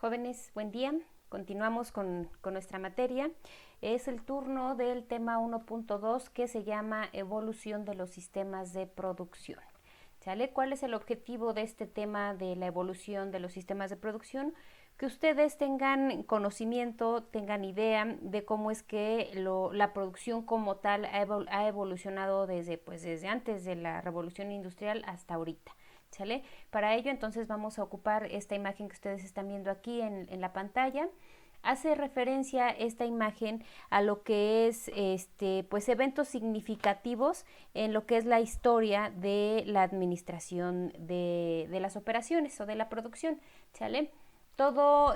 Jóvenes, buen día. Continuamos con nuestra materia. Es el turno del tema 1.2 que se llama evolución de los sistemas de producción. ¿Sale? ¿Cuál es el objetivo de este tema de la evolución de los sistemas de producción? Que ustedes tengan conocimiento, tengan idea de cómo es que la producción como tal ha evolucionado desde antes de la revolución industrial hasta ahorita. ¿Sale? Para ello entonces vamos a ocupar esta imagen que ustedes están viendo aquí en la pantalla. Hace referencia esta imagen a lo que es pues eventos significativos en lo que es la historia de la administración de las operaciones o de la producción, ¿sale? Todo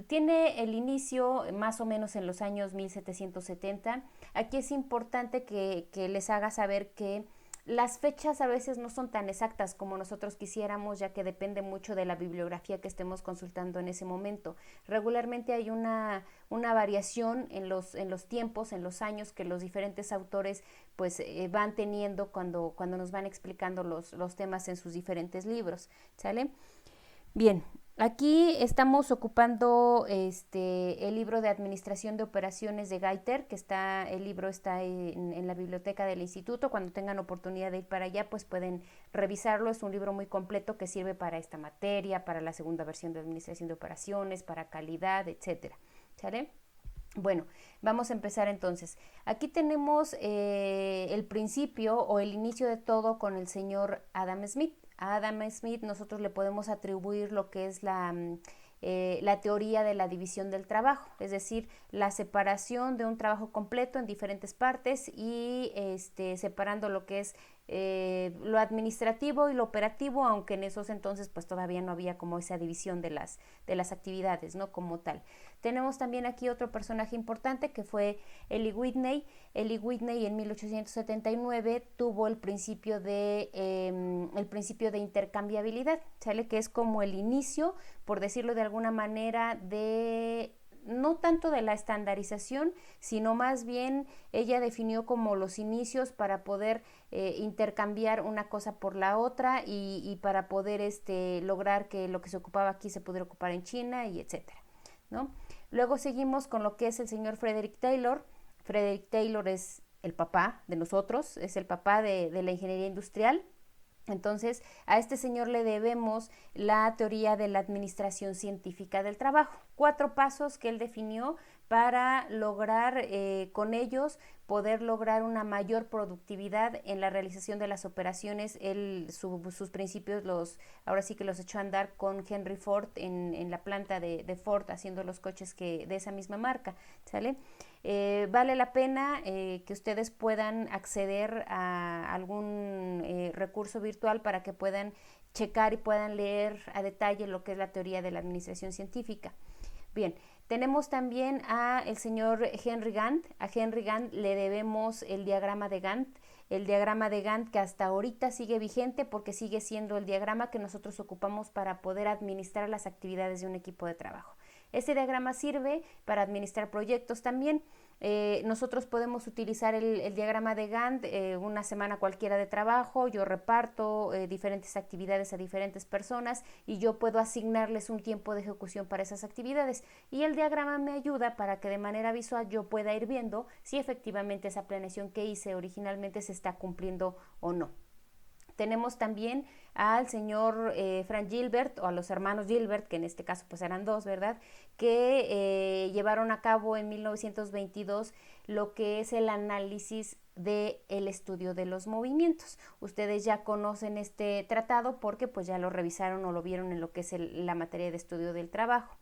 tiene el inicio más o menos en los años 1770. Aquí es importante que les haga saber que las fechas a veces no son tan exactas como nosotros quisiéramos, ya que depende mucho de la bibliografía que estemos consultando en ese momento. Regularmente hay una variación en los tiempos, en los años que los diferentes autores pues van teniendo cuando nos van explicando los temas en sus diferentes libros, ¿sale? Bien, aquí estamos ocupando el libro de Administración de Operaciones de Gaiter, el libro está en la biblioteca del instituto. Cuando tengan oportunidad de ir para allá, pues pueden revisarlo. Es un libro muy completo que sirve para esta materia, para la segunda versión de Administración de Operaciones, para calidad, etcétera. ¿Sale? Bueno, vamos a empezar entonces. Aquí tenemos el principio o el inicio de todo con el señor Adam Smith. A Adam Smith nosotros le podemos atribuir lo que es la teoría de la división del trabajo, es decir, la separación de un trabajo completo en diferentes partes y separando lo que es lo administrativo y lo operativo, aunque en esos entonces pues todavía no había como esa división de las actividades, ¿no? Como tal. Tenemos también aquí otro personaje importante que fue Eli Whitney. Eli Whitney en 1879 tuvo el principio de intercambiabilidad, ¿sale? Que es como el inicio, por decirlo de alguna manera, de no tanto de la estandarización, sino más bien ella definió como los inicios para poder intercambiar una cosa por la otra y para poder lograr que lo que se ocupaba aquí se pudiera ocupar en China y etcétera, ¿no? Luego seguimos con lo que es el señor Frederick Taylor. Frederick Taylor es el papá de nosotros, es el papá de la ingeniería industrial. Entonces, a este señor le debemos la teoría de la administración científica del trabajo. 4 pasos que él definió para lograr con ellos poder lograr una mayor productividad en la realización de las operaciones. Sus principios ahora sí que los echó a andar con Henry Ford en la planta de Ford, haciendo los coches de esa misma marca, ¿sale? Vale la pena que ustedes puedan acceder a algún recurso virtual para que puedan checar y puedan leer a detalle lo que es la teoría de la administración científica. Bien, tenemos también el señor Henry Gantt. A Henry Gantt le debemos el diagrama de Gantt. El diagrama de Gantt que hasta ahorita sigue vigente porque sigue siendo el diagrama que nosotros ocupamos para poder administrar las actividades de un equipo de trabajo. Este diagrama sirve para administrar proyectos también. Nosotros podemos utilizar el diagrama de Gantt una semana cualquiera de trabajo. Yo reparto diferentes actividades a diferentes personas y yo puedo asignarles un tiempo de ejecución para esas actividades, y el diagrama me ayuda para que de manera visual yo pueda ir viendo si efectivamente esa planeación que hice originalmente se está cumpliendo o no. Tenemos también al señor Frank Gilbert, o a los hermanos Gilbert, que en este caso pues eran 2, ¿verdad?, que llevaron a cabo en 1922 lo que es el análisis del estudio de los movimientos. Ustedes ya conocen este tratado porque pues ya lo revisaron o lo vieron en lo que es la materia de estudio del trabajo.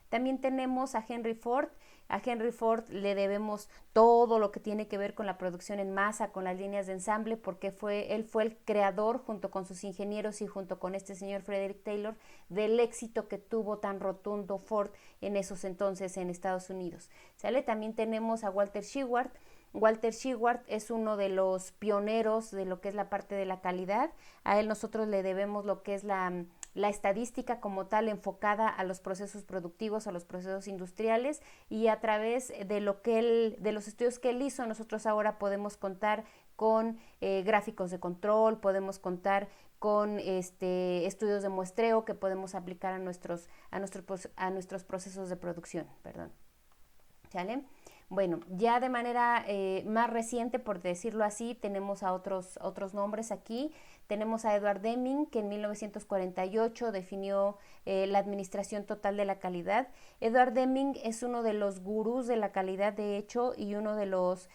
También tenemos a Henry Ford. A Henry Ford le debemos todo lo que tiene que ver con la producción en masa, con las líneas de ensamble, porque él fue el creador, junto con sus ingenieros y junto con este señor Frederick Taylor, del éxito que tuvo tan rotundo Ford en esos entonces en Estados Unidos, ¿sale? También tenemos a Walter Shewhart. Walter Shewhart es uno de los pioneros de lo que es la parte de la calidad. A él nosotros le debemos lo que es la estadística como tal, enfocada a los procesos productivos, a los procesos industriales, y a través de los estudios que él hizo, nosotros ahora podemos contar con gráficos de control, podemos contar con estudios de muestreo que podemos aplicar a nuestros procesos de producción, perdón. ¿Sale? Bueno, ya de manera más reciente, por decirlo así, tenemos a otros nombres aquí. Tenemos a Edward Deming, que en 1948 definió la administración total de la calidad. Edward Deming es uno de los gurús de la calidad, de hecho, y uno de los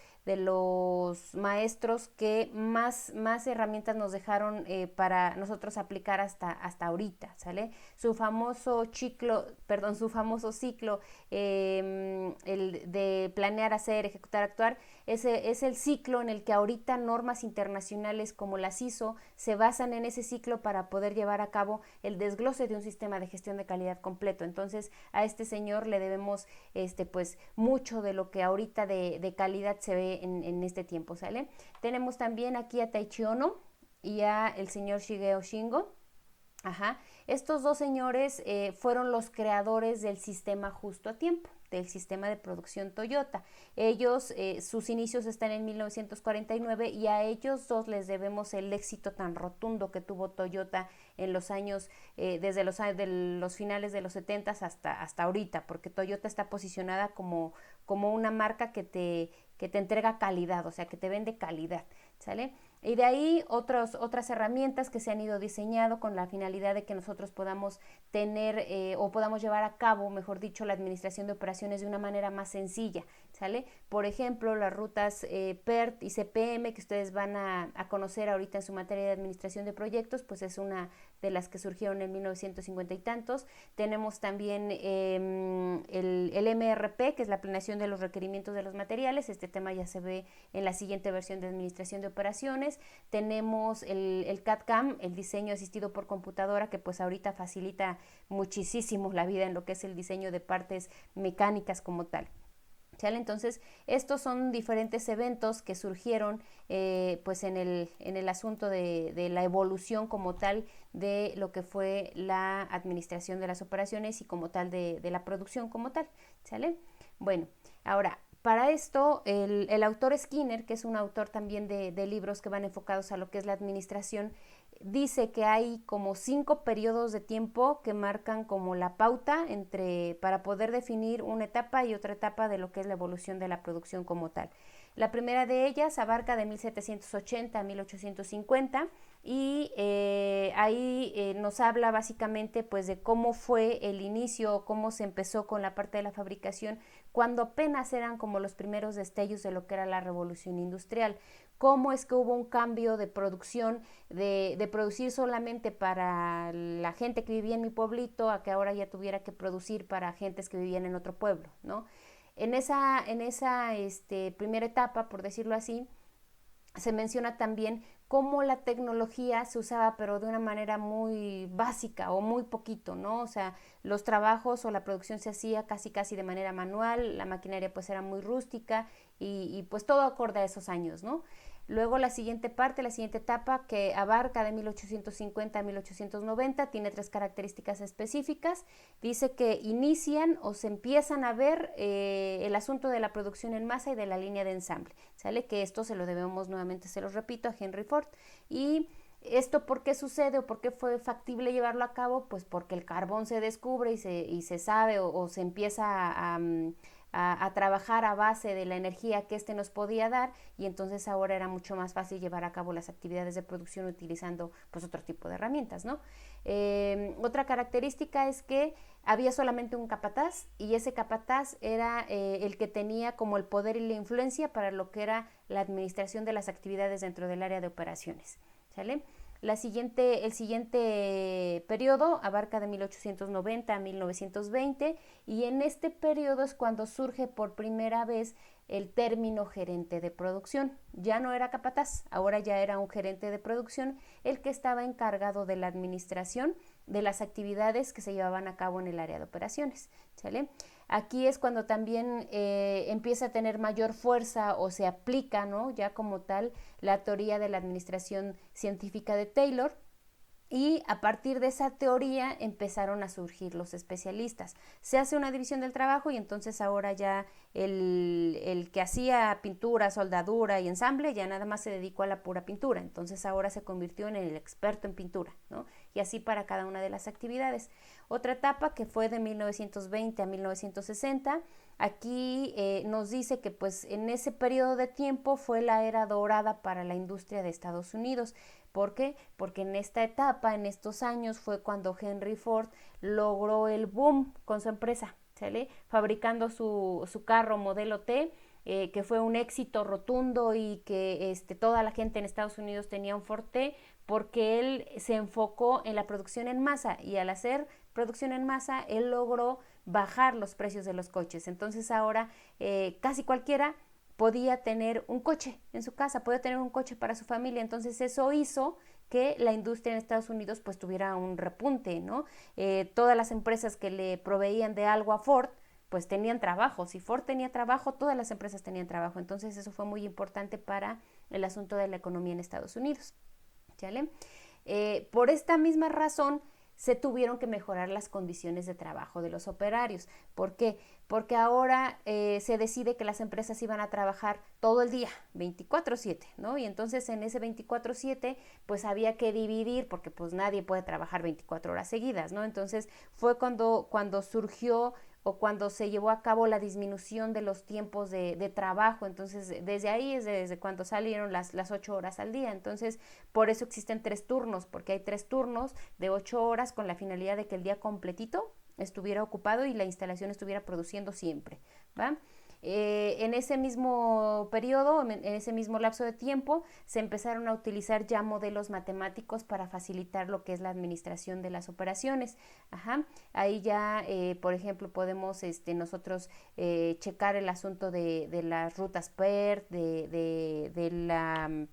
maestros que más herramientas nos dejaron para nosotros aplicar hasta ahorita, ¿sale? Su famoso ciclo, el de planear, hacer, ejecutar, actuar, es el ciclo en el que ahorita normas internacionales como las ISO se basan en ese ciclo para poder llevar a cabo el desglose de un sistema de gestión de calidad completo. Entonces, a este señor le debemos pues mucho de lo que ahorita de calidad se ve en este tiempo, ¿sale? Tenemos también aquí a Taichi Ohno y a el señor Shigeo Shingo. Ajá. Estos dos señores fueron los creadores del sistema justo a tiempo, del sistema de producción Toyota. Ellos, sus inicios están en 1949 y a ellos dos les debemos el éxito tan rotundo que tuvo Toyota en los años, desde los finales de los 70 hasta ahorita, porque Toyota está posicionada como una marca que te entrega calidad, o sea, que te vende calidad, ¿sale? Y de ahí otras herramientas que se han ido diseñando con la finalidad de que nosotros podamos tener o podamos llevar a cabo, mejor dicho, la administración de operaciones de una manera más sencilla, ¿sale? Por ejemplo, las rutas PERT y CPM que ustedes van a conocer ahorita en su materia de administración de proyectos, pues es una de las que surgieron en 1950 y tantos. Tenemos también el MRP, que es la planeación de los requerimientos de los materiales. Este tema ya se ve en la siguiente versión de administración de operaciones. Tenemos el CAD/CAM, el diseño asistido por computadora, que pues ahorita facilita muchísimo la vida en lo que es el diseño de partes mecánicas como tal. ¿Sale? Entonces, estos son diferentes eventos que surgieron pues en el asunto de la evolución como tal de lo que fue la administración de las operaciones y como tal de la producción como tal. ¿Sale? Bueno, ahora, para esto, el autor Skinner, que es un autor también de libros que van enfocados a lo que es la administración, dice que hay como 5 periodos de tiempo que marcan como la pauta para poder definir una etapa y otra etapa de lo que es la evolución de la producción como tal. La primera de ellas abarca de 1780 a 1850 y ahí nos habla básicamente pues de cómo fue el inicio, cómo se empezó con la parte de la fabricación, cuando apenas eran como los primeros destellos de lo que era la revolución industrial. Cómo es que hubo un cambio de producción, de producir solamente para la gente que vivía en mi pueblito a que ahora ya tuviera que producir para gentes que vivían en otro pueblo, ¿no? En esa primera etapa, por decirlo así, se menciona también cómo la tecnología se usaba pero de una manera muy básica o muy poquito, ¿no? O sea, los trabajos o la producción se hacía casi de manera manual, la maquinaria pues era muy rústica y pues todo acorde a esos años, ¿no? Luego la siguiente etapa que abarca de 1850 a 1890, tiene 3 características específicas. Dice que inician o se empiezan a ver el asunto de la producción en masa y de la línea de ensamble, ¿sale? Que esto se lo debemos nuevamente, se los repito, a Henry Ford. Y ¿esto por qué sucede o por qué fue factible llevarlo a cabo? Pues porque el carbón se descubre y se sabe o se empieza a trabajar a base de la energía que nos podía dar, y entonces ahora era mucho más fácil llevar a cabo las actividades de producción utilizando pues otro tipo de herramientas, ¿no? Otra característica es que había solamente un capataz y ese capataz era el que tenía como el poder y la influencia para lo que era la administración de las actividades dentro del área de operaciones, ¿sale? El siguiente periodo abarca de 1890 a 1920 y en este periodo es cuando surge por primera vez el término gerente de producción. Ya no era capataz, ahora ya era un gerente de producción el que estaba encargado de la administración de las actividades que se llevaban a cabo en el área de operaciones, ¿sale? Aquí es cuando también empieza a tener mayor fuerza o se aplica, ¿no? Ya como tal la teoría de la administración científica de Taylor, Y a partir de esa teoría empezaron a surgir los especialistas. Se hace una división del trabajo y entonces ahora ya el que hacía pintura, soldadura y ensamble ya nada más se dedicó a la pura pintura. Entonces ahora se convirtió en el experto en pintura, ¿no? Y así para cada una de las actividades. Otra etapa que fue de 1920 a 1960, aquí nos dice que pues en ese periodo de tiempo fue la era dorada para la industria de Estados Unidos. ¿Por qué? Porque en esta etapa, en estos años, fue cuando Henry Ford logró el boom con su empresa, ¿sale? Fabricando su carro modelo T, que fue un éxito rotundo y que toda la gente en Estados Unidos tenía un Ford T, porque él se enfocó en la producción en masa, y al hacer producción en masa, él logró bajar los precios de los coches. Entonces ahora casi cualquiera podía tener un coche en su casa, podía tener un coche para su familia. Entonces eso hizo que la industria en Estados Unidos pues tuviera un repunte, ¿no? Todas las empresas que le proveían de algo a Ford pues tenían trabajo. Si Ford tenía trabajo, todas las empresas tenían trabajo. Entonces eso fue muy importante para el asunto de la economía en Estados Unidos, ¿vale? Por esta misma razón se tuvieron que mejorar las condiciones de trabajo de los operarios. ¿Por qué? Porque ahora se decide que las empresas iban a trabajar todo el día, 24/7, ¿no? Y entonces en ese 24/7 pues había que dividir, porque pues nadie puede trabajar 24 horas seguidas, ¿no? Entonces fue cuando surgió o cuando se llevó a cabo la disminución de los tiempos de trabajo. Entonces desde ahí es desde cuando salieron las 8 horas al día. Entonces por eso existen 3 turnos, porque hay 3 turnos de 8 horas con la finalidad de que el día completito estuviera ocupado y la instalación estuviera produciendo siempre, ¿va? En ese mismo periodo, en ese mismo lapso de tiempo, se empezaron a utilizar ya modelos matemáticos para facilitar lo que es la administración de las operaciones. Ajá. Ahí ya, por ejemplo, podemos nosotros checar el asunto de las rutas PERT, de la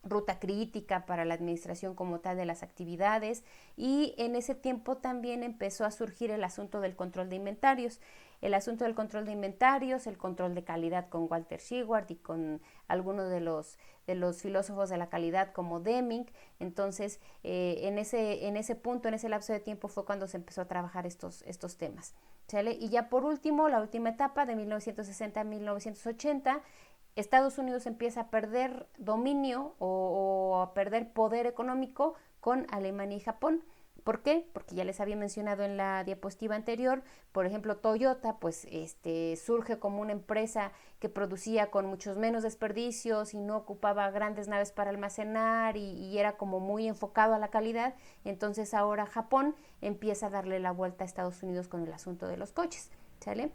ruta crítica para la administración como tal de las actividades, y en ese tiempo también empezó a surgir el asunto del control de inventarios. El asunto del control de inventarios, el control de calidad con Walter Shewhart y con algunos de los filósofos de la calidad como Deming. Entonces, en ese punto, en ese lapso de tiempo fue cuando se empezó a trabajar estos temas, ¿sale? Y ya por último, la última etapa de 1960 a 1980, Estados Unidos empieza a perder dominio o a perder poder económico con Alemania y Japón. ¿Por qué? Porque ya les había mencionado en la diapositiva anterior, por ejemplo, Toyota pues surge como una empresa que producía con muchos menos desperdicios y no ocupaba grandes naves para almacenar y era como muy enfocado a la calidad. Entonces ahora Japón empieza a darle la vuelta a Estados Unidos con el asunto de los coches, ¿sale?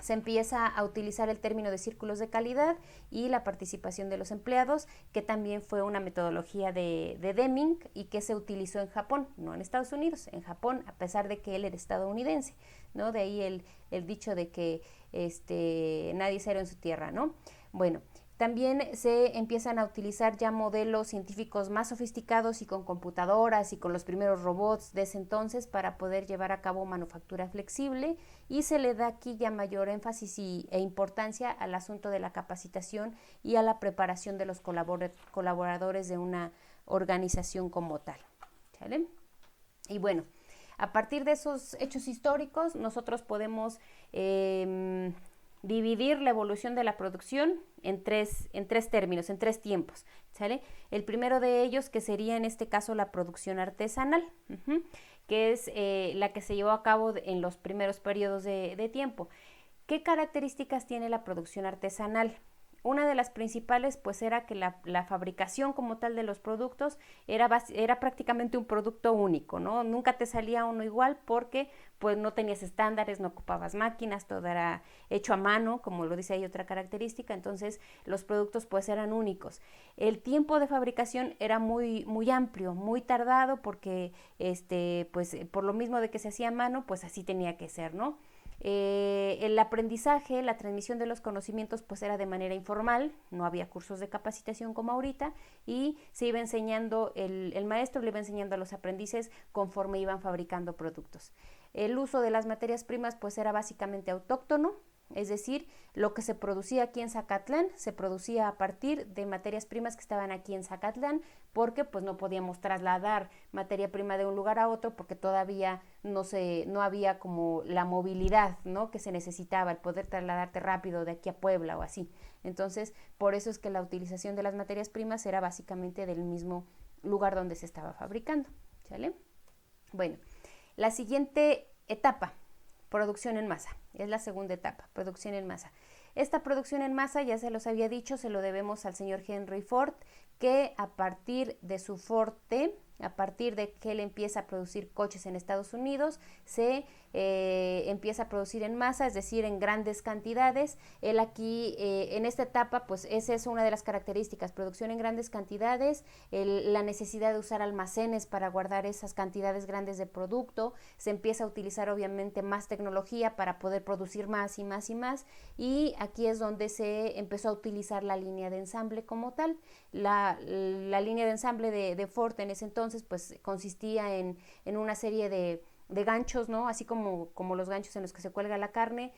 Se empieza a utilizar el término de círculos de calidad y la participación de los empleados, que también fue una metodología de Deming y que se utilizó en Japón, no en Estados Unidos, en Japón, a pesar de que él era estadounidense, ¿no? De ahí el dicho de que nadie es héroe en su tierra, ¿no? Bueno, también se empiezan a utilizar ya modelos científicos más sofisticados y con computadoras y con los primeros robots de ese entonces para poder llevar a cabo manufactura flexible, y se le da aquí ya mayor énfasis e importancia al asunto de la capacitación y a la preparación de los colaboradores de una organización como tal, ¿sale? Y bueno, a partir de esos hechos históricos nosotros podemos dividir la evolución de la producción en tres términos, en 3 tiempos, ¿sale? El primero de ellos, que sería en este caso la producción artesanal, que es la que se llevó a cabo en los primeros periodos de tiempo. ¿Qué características tiene la producción artesanal? Una de las principales pues era que la fabricación como tal de los productos era prácticamente un producto único, ¿no? Nunca te salía uno igual porque pues no tenías estándares, no ocupabas máquinas, todo era hecho a mano, como lo dice ahí otra característica. Entonces los productos pues eran únicos. El tiempo de fabricación era muy, muy amplio, muy tardado, porque pues por lo mismo de que se hacía a mano, pues así tenía que ser, ¿no? El aprendizaje, la transmisión de los conocimientos pues era de manera informal, no había cursos de capacitación como ahorita, y se iba enseñando, el maestro le iba enseñando a los aprendices conforme iban fabricando productos. El uso de las materias primas pues era básicamente autóctono, Es decir, lo que se producía aquí en Zacatlán se producía a partir de materias primas que estaban aquí en Zacatlán, porque pues no podíamos trasladar materia prima de un lugar a otro porque todavía no había como la movilidad, ¿no?, que se necesitaba, el poder trasladarte rápido de aquí a Puebla o así. Entonces, por eso es que la utilización de las materias primas era básicamente del mismo lugar donde se estaba fabricando, ¿sale? Bueno, la siguiente etapa, producción en masa, es la segunda etapa, producción en masa. Esta producción en masa, ya se los había dicho, se lo debemos al señor Henry Ford, que a partir de su Forte, a partir de que él empieza a producir coches en Estados Unidos, se empieza a producir en masa, es decir, en grandes cantidades. Él aquí, en esta etapa, pues esa es una de las características, producción en grandes cantidades, la necesidad de usar almacenes para guardar esas cantidades grandes de producto, se empieza a utilizar obviamente más tecnología para poder producir más y más y más, y aquí es donde se empezó a utilizar la línea de ensamble como tal. La línea de ensamble de Ford en ese entonces pues consistía en una serie de ganchos, ¿no?, así como los ganchos en los que se cuelga la carne,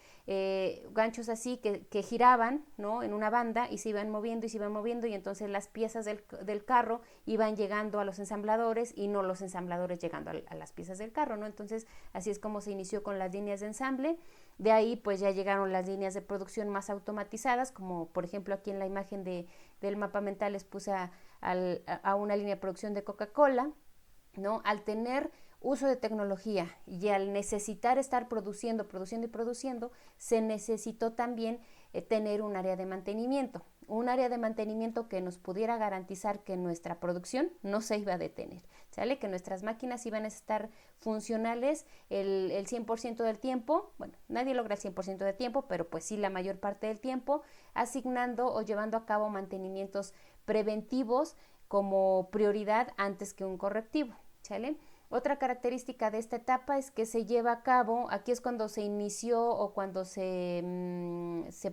ganchos así que giraban, ¿no?, en una banda y se iban moviendo y se iban moviendo, y entonces las piezas del carro iban llegando a los ensambladores y no los ensambladores llegando a las piezas del carro, ¿no? Entonces así es como se inició con las líneas de ensamble. De ahí pues ya llegaron las líneas de producción más automatizadas, como por ejemplo aquí en la imagen del mapa mental les puse a una línea de producción de Coca-Cola, ¿no? Al tener uso de tecnología y al necesitar estar produciendo, se necesitó también tener un área de mantenimiento que nos pudiera garantizar que nuestra producción no se iba a detener, ¿sale? Que nuestras máquinas iban a estar funcionales el 100% del tiempo. Bueno, nadie logra el 100% del tiempo, pero pues sí la mayor parte del tiempo, asignando o llevando a cabo mantenimientos preventivos como prioridad antes que un correctivo, ¿sale? Otra característica de esta etapa es que se lleva a cabo, aquí es cuando se inició o cuando se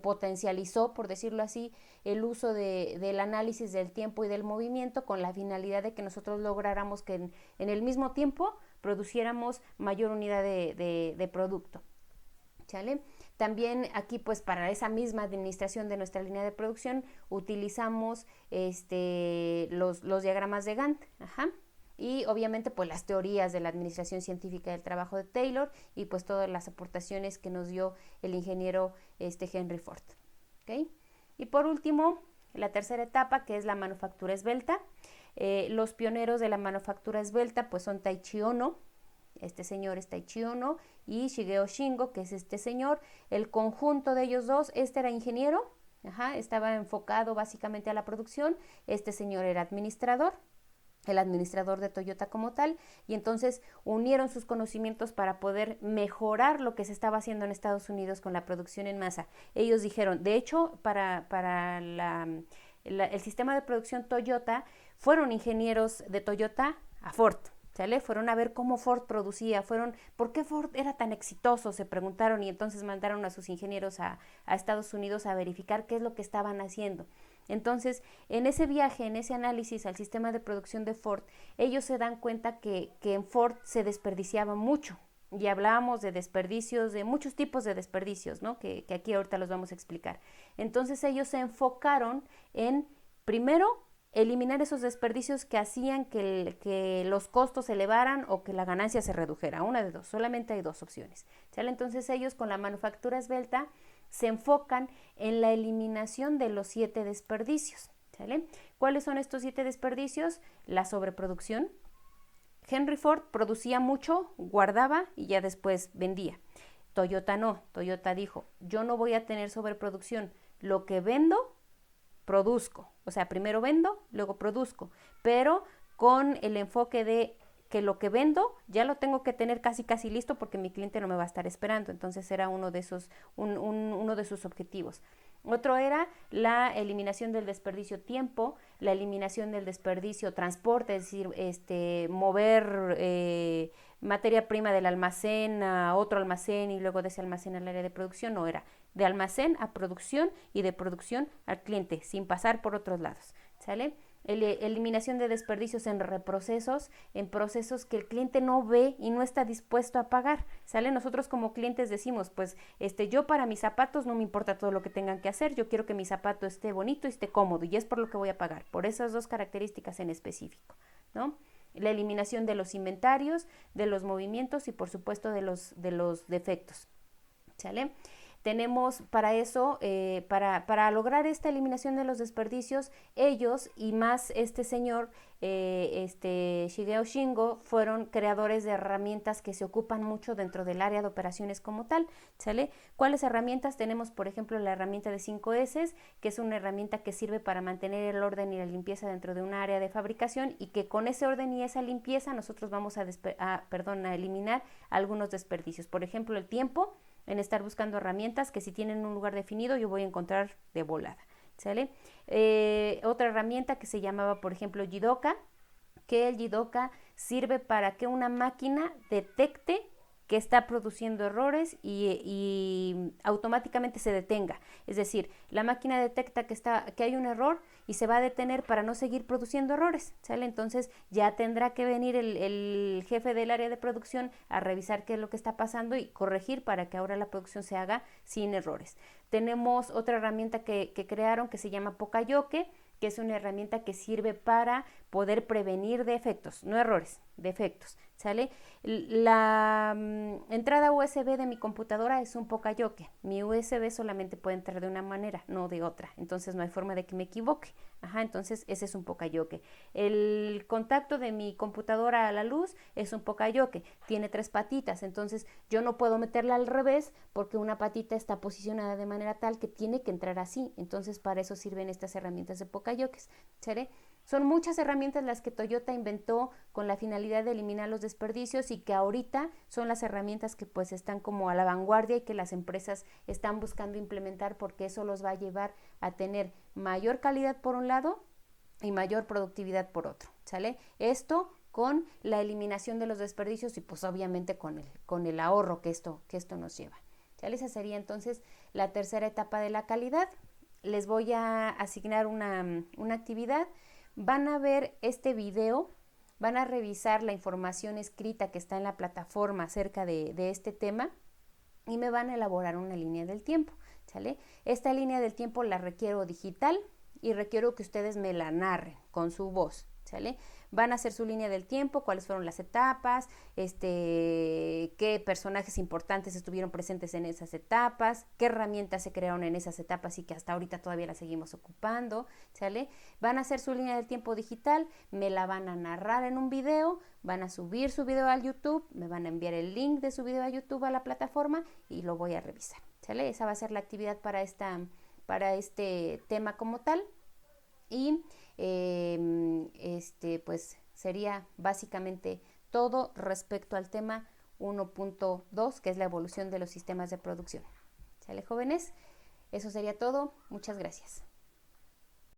potencializó, por decirlo así, el uso del análisis del tiempo y del movimiento, con la finalidad de que nosotros lográramos que en el mismo tiempo produciéramos mayor unidad de producto, ¿sale? También aquí pues para esa misma administración de nuestra línea de producción utilizamos los diagramas de Gantt, y obviamente pues las teorías de la administración científica del trabajo de Taylor y pues todas las aportaciones que nos dio el ingeniero Henry Ford, ¿okay? Y por último, la tercera etapa, que es la manufactura esbelta. Los pioneros de la manufactura esbelta pues son Taiichi Ohno, este señor es Taiichi Ohno, y Shigeo Shingo, que es este señor. El conjunto de ellos dos, era ingeniero, estaba enfocado básicamente a la producción, este señor era el administrador de Toyota como tal, y entonces unieron sus conocimientos para poder mejorar lo que se estaba haciendo en Estados Unidos con la producción en masa. Ellos dijeron, de hecho, para el sistema de producción Toyota, fueron ingenieros de Toyota a Ford, ¿sale? Fueron a ver cómo Ford producía, ¿por qué Ford era tan exitoso?, se preguntaron, y entonces mandaron a sus ingenieros a Estados Unidos a verificar qué es lo que estaban haciendo. Entonces, en ese viaje, en ese análisis al sistema de producción de Ford, ellos se dan cuenta que en Ford se desperdiciaba mucho. Y hablábamos de desperdicios, de muchos tipos de desperdicios, ¿no?, que aquí ahorita los vamos a explicar. Entonces, ellos se enfocaron en, primero, eliminar esos desperdicios que hacían que los costos se elevaran o que la ganancia se redujera. Una de dos, solamente hay dos opciones, ¿sale? Entonces, ellos con la manufactura esbelta se enfocan en la eliminación de los 7 desperdicios, ¿sale? ¿Cuáles son estos 7 desperdicios? La sobreproducción. Henry Ford producía mucho, guardaba y ya después vendía. Toyota no. Toyota dijo, yo no voy a tener sobreproducción. Lo que vendo, produzco. O sea, primero vendo, luego produzco. Pero con el enfoque de que lo que vendo ya lo tengo que tener casi listo porque mi cliente no me va a estar esperando. Entonces era uno de sus objetivos. Otro era la eliminación del desperdicio tiempo, la eliminación del desperdicio transporte, es decir, mover materia prima del almacén a otro almacén y luego de ese almacén al área de producción. No, era de almacén a producción y de producción al cliente, sin pasar por otros lados, ¿sale? eliminación de desperdicios en reprocesos, en procesos que el cliente no ve y no está dispuesto a pagar, ¿sale? Nosotros como clientes decimos, pues, yo para mis zapatos no me importa todo lo que tengan que hacer, yo quiero que mi zapato esté bonito y esté cómodo, y es por lo que voy a pagar, por esas dos características en específico, ¿no? La eliminación de los inventarios, de los movimientos y por supuesto de los defectos, ¿sale? Tenemos para eso, para lograr esta eliminación de los desperdicios, ellos y más este señor, Shigeo Shingo, fueron creadores de herramientas que se ocupan mucho dentro del área de operaciones como tal, ¿sale? ¿Cuáles herramientas? Tenemos, por ejemplo, la herramienta de 5S, que es una herramienta que sirve para mantener el orden y la limpieza dentro de un área de fabricación, y que con ese orden y esa limpieza nosotros vamos a eliminar algunos desperdicios. Por ejemplo, el tiempo, en estar buscando herramientas que si tienen un lugar definido yo voy a encontrar de volada, ¿sale? Otra herramienta que se llamaba, por ejemplo, Jidoka, que el Jidoka sirve para que una máquina detecte que está produciendo errores y automáticamente se detenga. Es decir, la máquina detecta que hay un error y se va a detener para no seguir produciendo errores, ¿sale? Entonces ya tendrá que venir el jefe del área de producción a revisar qué es lo que está pasando y corregir para que ahora la producción se haga sin errores. Tenemos otra herramienta que crearon que se llama Pokayoke, que es una herramienta que sirve para poder prevenir defectos, no errores, defectos, ¿sale? La entrada USB de mi computadora es un Pokayoke. Mi USB solamente puede entrar de una manera, no de otra, entonces no hay forma de que me equivoque. Entonces ese es un Pokayoke. El contacto de mi computadora a la luz es un Pokayoke, tiene 3 patitas, entonces yo no puedo meterla al revés porque una patita está posicionada de manera tal que tiene que entrar así, entonces para eso sirven estas herramientas de Pokayokes, ¿sale? Son muchas herramientas las que Toyota inventó con la finalidad de eliminar los desperdicios y que ahorita son las herramientas que pues están como a la vanguardia y que las empresas están buscando implementar porque eso los va a llevar a tener mayor calidad por un lado y mayor productividad por otro, ¿sale? Esto con la eliminación de los desperdicios y pues obviamente con el ahorro que esto nos lleva, ¿sale? Esa sería entonces la tercera etapa de la calidad. Les voy a asignar una actividad. Van a ver este video, van a revisar la información escrita que está en la plataforma acerca de este tema y me van a elaborar una línea del tiempo, ¿sale? Esta línea del tiempo la requiero digital y requiero que ustedes me la narren con su voz, ¿sale? Van a hacer su línea del tiempo, cuáles fueron las etapas, qué personajes importantes estuvieron presentes en esas etapas, qué herramientas se crearon en esas etapas y que hasta ahorita todavía las seguimos ocupando, ¿sale? Van a hacer su línea del tiempo digital, me la van a narrar en un video, van a subir su video al YouTube, me van a enviar el link de su video a YouTube a la plataforma y lo voy a revisar, ¿sale? Esa va a ser la actividad para este tema como tal. Y pues sería básicamente todo respecto al tema 1.2, que es la evolución de los sistemas de producción. ¿Sale, jóvenes? Eso sería todo. Muchas gracias.